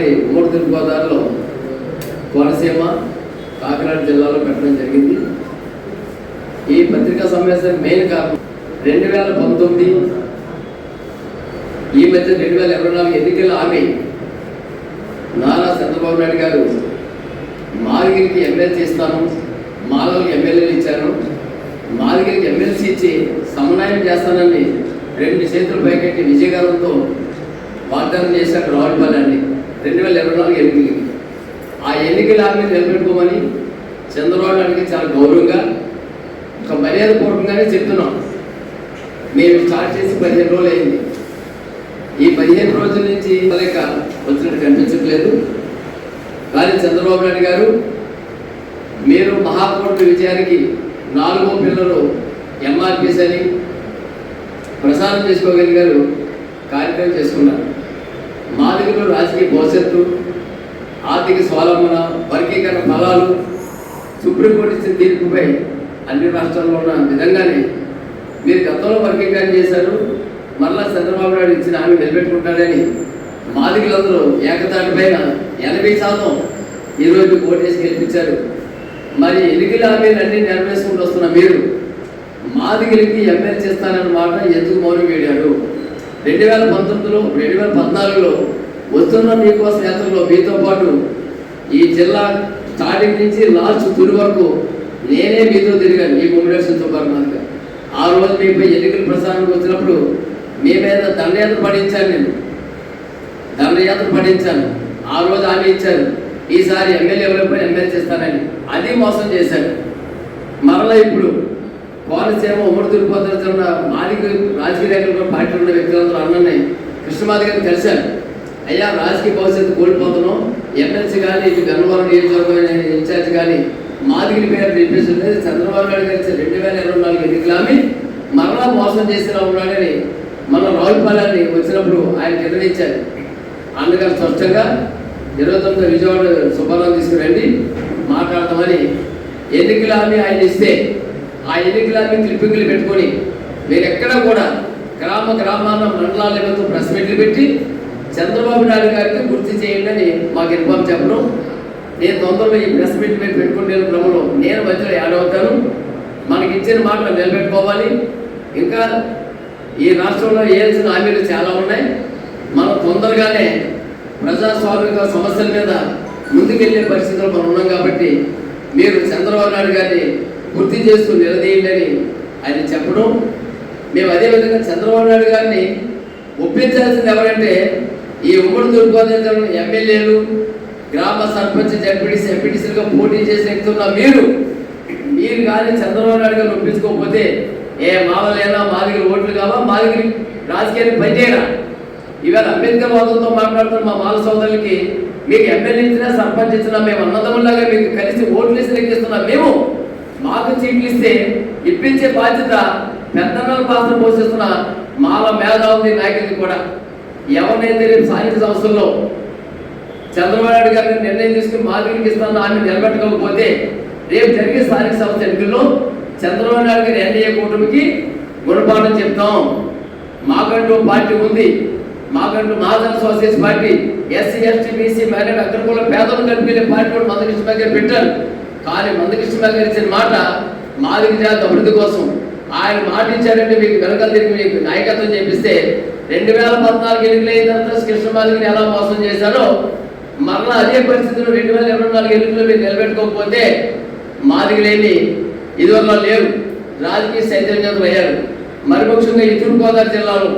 ఈసారి ఉమ్మడి తూర్పుగోదావరిలో కోనసీమ కాకినాడ జిల్లాలో పెట్టడం జరిగింది. ఈ పత్రికా సమావేశానికి మెయిన్ కారణం 2019 ఈ మధ్య 2024 ఎన్నికల హామీ నారా చంద్రబాబు నాయుడు గారు మాదిగిరికి ఎమ్మెల్సీ ఇస్తాను, మాలలకు ఎమ్మెల్యేలు ఇచ్చాను, మాదిగిరికి ఎమ్మెల్సీ ఇచ్చి సమన్వయం చేస్తానని 2 చేతులు పైకెట్టి విజయగారంతో వాగ్దానం చేశారు రావులపల్లి 2024 ఎన్నికలకి. ఆ ఎన్నికల హామీ నిలబెట్టుకోమని చంద్రబాబు నాయుడికి చాలా గౌరవంగా ఒక మర్యాదపూర్వకంగానే చెప్తున్నాం. మేము స్టార్ట్ చేసి 15 రోజులు అయింది. ఈ 15 రోజుల నుంచి లేక వచ్చినట్టు కనిపించట్లేదు. కానీ చంద్రబాబు నాయుడు గారు మీరు మహాకూటమి విజయానికి 4వ పిల్లలు ఎంఆర్పీస్ అని ప్రసారం చేసుకోగలిగారు, కార్యక్రమం చేసుకున్నారు. మాదిగలు రాజకీయ భవిష్యత్తు, ఆర్థిక స్వావలంబన, వర్గీకరణ ఫలాలు, సుప్రీంకోర్టు ఇచ్చిన తీర్పుపై అన్ని రాష్ట్రాల్లో ఉన్న విధంగానే మీరు గతంలో వర్గీకరణ చేశారు. మళ్ళా చంద్రబాబు నాయుడు ఇచ్చిన హామీ నిలబెట్టుకుంటాడని మాదిగలందరూ ఏకతాటి పైన 80% ఈరోజు ఓటేసి గెలిపించారు. మరి ఎన్నికల హామీలు అన్నీ నెరవేర్చుకుంటూ వస్తున్న మీరు మాదిగలకి ఎమ్మెల్సీ ఇస్తానన్న మాట ఎందుకు మౌనం వేడారు? 2019లో 2014లో వస్తున్న మీకోసం యాత్రలో మీతో పాటు ఈ జిల్లా స్టార్టింగ్ నుంచి లాస్ట్ తుది వరకు నేనే మీతో తిరిగాను. ఈ ముమ్మడేశ్వరంతో పాటు ఆ రోజు మీపై ఎన్నికల ప్రచారానికి వచ్చినప్పుడు మీ మీద దండయాత్ర పడించాను. ఆ రోజు హామీ ఇచ్చారు, ఈసారి ఎమ్మెల్యే ఎవరైపోయి ఎమ్మెల్సీ ఇస్తానని. అది మోసం చేశారు. మరలా ఇప్పుడు కోనసీమ ఉమ్మడి తూర్పుగోదావరి మాదిగ రాజకీయ రేఖలు పార్టీలో ఉన్న వ్యక్తులందరూ అన్నని కృష్ణమాది గారిని కలిశారు. అయ్యా, రాజకీయ భవిష్యత్తు కోల్పోతున్నాం, ఎమ్మెల్సీ కానీ ఇటు గన్నవరం నియోజకవర్గం ఇన్ఛార్జ్ కానీ మాదిగిరి పేరు చెప్పేసి చంద్రబాబు నాయుడు గారి 2024 ఎన్నికల హామీ మరలా మోసం చేసేలా ఉన్నాడని మన రావులపల్లి వచ్చినప్పుడు ఆయన నిర్ణయించారు. అందుకని స్పష్టంగా 29 విజయవాడ సుబ్బారావు తీసుకురండి మాట్లాడతామని ఎన్నికల హామీ ఆయన ఇస్తే ఆ ఎన్నికల హామీ క్లిప్పింగ్లు పెట్టుకొని మీరు ఎక్కడ కూడా గ్రామాల మండలాల లెవెల్తో ప్రెస్ మీట్లు పెట్టి చంద్రబాబు నాయుడు గారికి గుర్తు చేయండి అని మాకు ఇన్ఫార్మ్ చెప్పడం. నేను తొందరలో ఈ ప్రెస్ మీట్ మీద పెట్టుకునే క్రమంలో నేను మధ్యలో యాడ్ అవుతాను. మనకి ఇచ్చిన మాటలు నిలబెట్టుకోవాలి. ఇంకా ఈ రాష్ట్రంలో వేయాల్సిన హామీలు చాలా ఉన్నాయి. మనం తొందరగానే ప్రజాస్వామిక సమస్యల మీద ముందుకెళ్లే పరిస్థితుల్లో మనం ఉన్నాం. కాబట్టి మీరు చంద్రబాబు నాయుడు గారిని గుర్తు చేస్తూ నిలదీయండి అని ఆయన చెప్పడం. మేము అదేవిధంగా చంద్రబాబు నాయుడు గారిని ఒప్పించాల్సింది ఎవరంటే ఈ ఉమ్మడి తూర్పుగోదావరి ఎమ్మెల్యేలు, గ్రామ సర్పంచ్, జడ్పీటీసీ, ఎంపీటీసీలుగా పోటీ చేసి ఎక్కుతున్న మీరు కానీ చంద్రబాబు నాయుడు గారిని ఒప్పించుకోకపోతే మావలేనా మాదిగిరి ఓట్లు కావా, మాదిగిరి రాజకీయాన్ని పనిచేయరా? ఇవాళ అంబేద్కర్ వాదంతో మాట్లాడుతున్న మా మాల సోదరులకి మీకు ఎమ్మెల్యే ఇచ్చినా సర్పంచ్ ఇచ్చినా మేము అన్నదమ్ములాగా మీకు కలిసి ఓట్లు వేసి లెక్కిస్తున్నాం. మేము మాకు సీట్లు ఇస్తే ఇప్పించే బాధ్యత పెద్దన్నల పాత్ర పోషిస్తున్న మాల మేధావుని నాయకులకి కూడా. ఎవరినైతే రేపు స్థానిక సంస్థల్లో చంద్రబాబు నాయుడు గారిని నిర్ణయం తీసుకుని మాదిరికి ఇస్తానని ఆమె నిలబెట్టుకోకపోతే రేపు జరిగే స్థానిక సంస్థ ఎన్నికల్లో చంద్రబాబు నాయుడు గారి ఎన్డీఏ కూటమికి గుణపాఠం చెప్తాం. మాకంటూ పార్టీ ఉంది, మాకంటూ Mahajana Socialist Party, SC ST BC minority అగ్రకుల పేదలను కలిపే పార్టీ కూడా మందకృష్ణ గారు పెట్టారు. కానీ మందకృష్ణ గారు ఇచ్చిన మాట మాదిగ జాతి అభివృద్ధి కోసం ఆయన మాట ఇచ్చారంటే మీకు వెనకాల తిరిగి మీకు నాయకత్వం చేపిస్తే 2014 ఎన్నికలు అయిన తర్వాత కృష్ణమాదిగిని ఎలా మోసం చేశారో మరలా అదే పరిస్థితుల్లో 2024 ఎన్నికలు మీరు నిలబెట్టుకోకపోతే మాదిగలేని ఇదివల్ల లేరు, రాజకీయ చైతన్యవంతులు అయ్యారు. మరి ముఖ్యంగా ఈ తూర్పుగోదావరి జిల్లాలో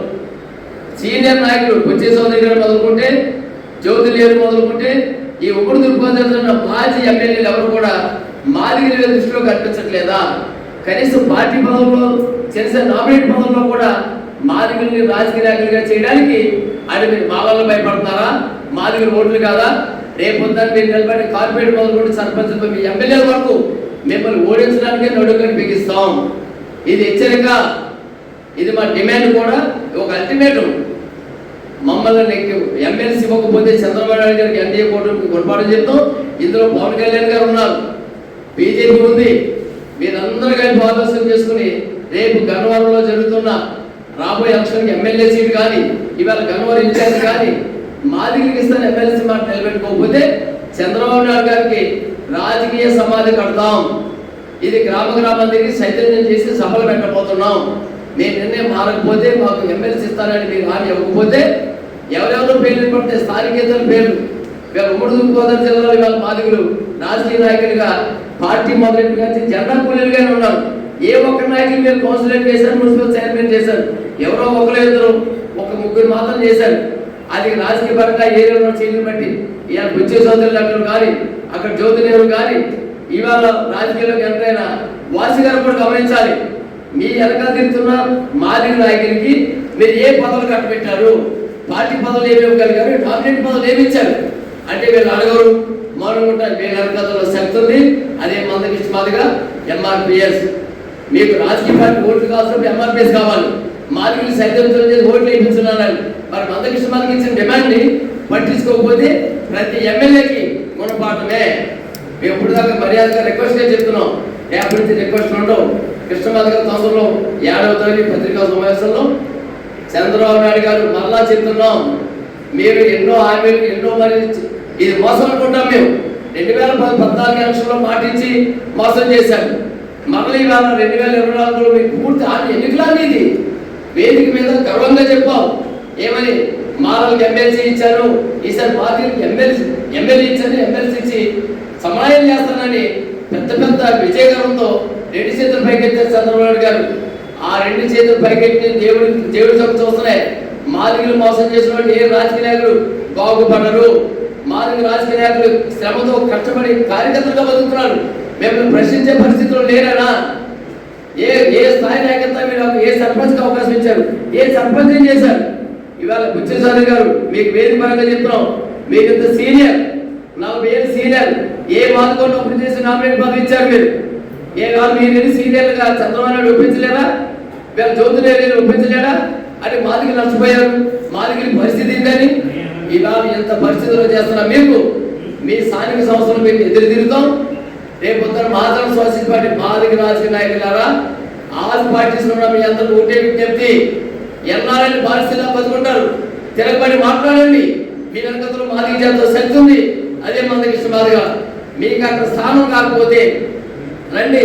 సీనియర్ నాయకులు బుచ్చి చౌదరి గారు మొదలుకుంటే, జ్యోతిలేరు మొదలుకుంటే ఈ ఉమ్మడి తూర్పుగోదావరి మాజీ ఎమ్మెల్యేలు ఎవరు కూడా మాదిగల దృష్టిలో కనిపించట్లేదా? కనీసం పార్టీ పదవుల్లో, చిన్న నామినేట్ పదవుల్లో కూడా మాదిగల్ని రాజకీయ నాయకులుగా చేయడానికి ఆయన మీరు మా వల్ల భయపడుతున్నారా? మాదిగల ఓట్లు కాదా? రేపొద్దని మీరు నిలబడి కార్పొరేట్ మొదలుకుంటే సర్పంచ్ మీ ఎమ్మెల్యేల వరకు మిమ్మల్ని ఓడించడానికే నడుగుని బిగిస్తాం. ఇది హెచ్చరిక, ఇది మా డిమాండ్ కూడా. ఒక అల్టిమేటం, మమ్మల్ని ఎమ్మెల్సీ ఇవ్వకపోతే చంద్రబాబు నాయుడు గారికి ఎన్డీఏ కూటమికి గుణపాఠం చెప్తాం. ఇందులో పవన్ కళ్యాణ్ గారు ఉన్నారు, బీజేపీ ఉంది. మీరందరూ కలిపి ఆలోచన చేసుకుని రేపు గన్నవరంలో జరుగుతున్న రాబోయే ఎలక్షన్కి ఎమ్మెల్యే సీట్ కానీ, ఇవాళ గన్నవరం ఇన్ఛార్జ్ కానీ మాదిగలకి ఇస్తాను ఎమ్మెల్సీ మాట నిలబెట్టుకోకపోతే చంద్రబాబు నాయుడు గారికి రాజకీయ సమాధి కడతాం. ఇది గ్రామాల దగ్గర చైతన్యం చేసి సభలు పెట్టబోతున్నాం. నేను నిర్ణయం మారకపోతే మాకు ఎమ్మెల్సీ ఇస్తానని మీరు హామీ ఇవ్వకపోతే ఎవరెవరో పేర్లు పడితే స్థానికేతర పేర్లు వీళ్ళ ఉమ్మడి తూర్పుగోదావరి జిల్లాలో ఇవాళ మాదిగులు రాజకీయ నాయకులుగా పార్టీ మొదలెట్టుగా జెండా కూలీలుగానే ఉన్నారు. ఏ ఒక్క నాయకులు మీరు కౌన్సిలర్ చేశారు, మున్సిపల్ చైర్మన్ చేశారు, ఎవరో ఒకరు ఇద్దరు ఒక ముగ్గురు మాత్రం చేశారు. అది రాజకీయ పరంగా ఏరియాలో చేయని బట్టి ఇవాళ బుచ్చే సోదరులు అక్కడ కానీ అక్కడ జ్యోతి నెహ్రూ కానీ ఇవాళ రాజకీయాల్లోకి ఎంతైనా వాసి గారు కూడా గమనించాలి. మీ వెనకాల తిరుగుతున్న మాదిగ నాయకులకి మీరు ఏ పదవులు కట్టబెట్టారు, పార్టీ పదవులు ఏమి ఇవ్వగలిగారు, డామినేట్ పదవులు ఏమి ఇచ్చారు అంటే వీళ్ళు అడగరు, మౌనంగా ఉంటారు. వీళ్ళ వెనకాల శక్తి ఉంది. అదే మందకృష్ణ మాదిగా ఎంఆర్పిఎస్. మీకు రాజకీయ పార్టీ ఓట్లు కావాల్సినప్పుడు ఎంఆర్పిఎస్ కావాలి. మాదిగలు సైతంతో చేసి ఓట్లు వేయించున్నారు. మరి మందకృష్ణ మాదికి ఇచ్చిన డిమాండ్ని పట్టించుకోకపోతే ప్రతి ఎమ్మెల్యేకి గుణపాఠమే. మేము ఇప్పుడు దాకా మర్యాదగా రిక్వెస్ట్గా చెప్తున్నాం. రేపటి నుంచి రిక్వెస్ట్ ఉండవు. కృష్ణమాదిగ తొందరలో 7వ తారీఖు పత్రికా సమావేశంలో చంద్రబాబు నాయుడు గారు మరలా చెప్తున్నాం, మీరు ఎన్నో హామీలు ఎన్నో మరి ఇది మోసం అనుకుంటాం. మేము 2014 ఎలక్షన్లో మాటించి మోసం చేశారు. మరలా ఇవాళ 2024లో మీకు పూర్తి హామీ ఎన్నికలాగా ఇది వేదిక మీద గర్వంగా చెప్పాం. ఏమని మారల్కి ఎమ్మెల్సీ ఇచ్చాను, ఈసారి మాదిరికి ఎమ్మెల్యే ఇచ్చాను, ఎమ్మెల్సీ ఇచ్చి సమాయం చేస్తానని పెద్ద పెద్ద విజయగరంతో 2 చేతులు పైకెత్తారు చంద్రబాబు నాయుడు గారు. ఆ 2 చేతులు పైకెత్తి దేవుడి చొప్పు చూస్తున్నాయి. మాదిగలు మోసం చేసిన వాళ్ళు ఏ రాజకీయ నాయకులు బాగుపడరు. మాదిగ రాజకీయ నాయకులు శ్రమతో కష్టపడి కార్యకర్తలుగా బతుకుతున్నారు. మిమ్మల్ని ప్రశ్నించే పరిస్థితుల్లో లేరనా? ఏ స్థాయి నాయకత్వం మీరు ఏ సర్పంచ్కి అవకాశం ఇచ్చారు, ఏ సర్పంచ్ ఏం చేశారు? ఇవాళ బుచ్చసారి గారు మీకు వేదిక పరంగా చెప్తున్నాం, మీకు ఇంత సీనియర్ 40 ఏళ్ళు సీనియర్, ఏ మార్గంలో అప్పుడు చేసి నామినేట్ పదవి ఇచ్చారు మీరు? ఏ కాదు మీరు సీనియర్గా చంద్రబాబు నాయుడు ఒప్పించలేరా? వీళ్ళ జ్యోతిని ఒప్పించలేరా? అంటే మాదిగలు నష్టపోయారు, మాదిగలి పరిస్థితి ఏంటని ఇవాళ ఎంత పరిస్థితుల్లో చేస్తున్నా మీకు మీ స్థానిక సంస్థలు మీకు ఎదురు తిరుగుతాం. రేపు మహాజన సోషల్ పార్టీ మాదిగ రాజకీయ నాయకులారా, ఆల్ పార్టీస్ ఉన్న మీ అందరూ ఒకటే విజ్ఞప్తి, ఎన్నారని బాధితులా బతుకుంటారు, తిరగబడి మాట్లాడండి. మీ వెనకతలో మాదిగ జాతిలో శక్తి ఉంది. అదే మందకృష్ణ మాదిగ. మీకు అక్కడ స్థానం కాకపోతే రండి,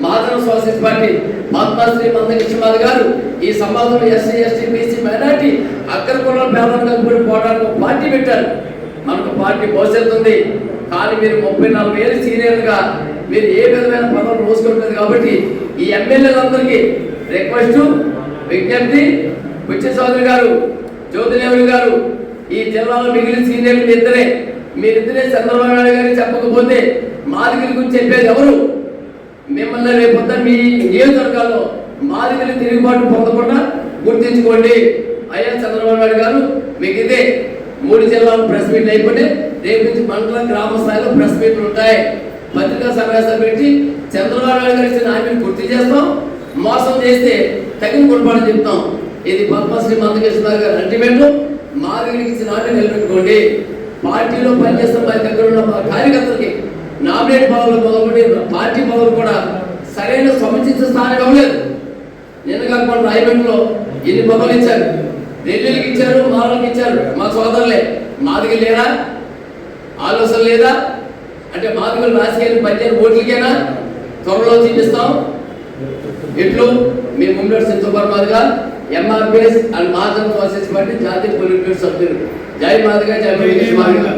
మహాజన సోషల్ పార్టీ పద్మశ్రీ మందకృష్ణ మాదిగ గారు ఈ సమాజంలో ఎస్సీ ఎస్టీ బీసీ మైనార్టీ అగ్రకుల పేదలకు కూడా పోవడానికి ఒక పార్టీ పెట్టారు. మనకు పార్టీ భవిష్యత్తు ఉంది. కానీ మీరు 34 ఏళ్ళు సీనియర్గా మీరు ఏ విధమైన పదవులు రోజుకోవట్లేదు. కాబట్టి ఈ ఎమ్మెల్యేలందరికీ రిక్వెస్ట్ విజ్ఞప్తి, బుచ్చే చౌదరి గారు, జ్యోతి నెహ్రూ గారు, ఈ జిల్లాలో మిగిలిన సీనియర్లు మీరిద్దరే చంద్రబాబు నాయుడు గారికి చెప్పకపోతే మాదిగల గురించి చెప్పేది ఎవరు? మిమ్మల్ని రేపొద్దు మీ నియోజకవర్గాల్లో మాదిగలు తిరుగుబాటు పొందకుండా గుర్తించుకోండి. అయ్యా చంద్రబాబు నాయుడు గారు, మీకు ఇదే 3 జిల్లాలు ప్రెస్ మీట్లు అయిపోతే రేపు నుంచి మండల గ్రామ స్థాయిలో ప్రెస్ మీట్లు ఉంటాయి. పత్రికా సమావేశాలు పెట్టి చంద్రబాబు నాయుడు గారు ఇచ్చిన హామీని గుర్తు చేస్తాం. మోసం చేస్తే తగిన గుణపాఠం చెప్తాం. ఇది పద్మశ్రీ మందకృష్ణ గారు అల్టిమేట్. మాదిగలికి ఇచ్చిన హామీ నిలబెట్టుకోండి. పార్టీలో పనిచేస్తున్న మా దగ్గర ఉన్న మా కార్యకర్తలకి నామినేట్ పదవులు మొదలుకొని పార్టీ పదవులు కూడా సరైన సముచిత స్థానం ఇవ్వలేదు. నిన్న కాకుండా రాయమండ్రిలో ఎన్ని పదవులు ఇచ్చారు, ఢిల్లీకి ఇచ్చారు, మాలకి ఇచ్చారు. మా సోదరులే మాదిగ లేరా? ఆలోచన లేదా? అంటే మాదిగలు రాజకీయాలు 18 ఓట్లకేనా త్వరలో చూపిస్తాం. ఇట్లు మీ ముందు సింధుబార్ మాదిగా ఎంఆర్పిఎస్ అండ్ మహాజన సోషలిస్ట్ పార్టీ జాతీయ పొలిట్ బ్యూరో సభ్యులు. జై మాదిగా, జై మాదిగా.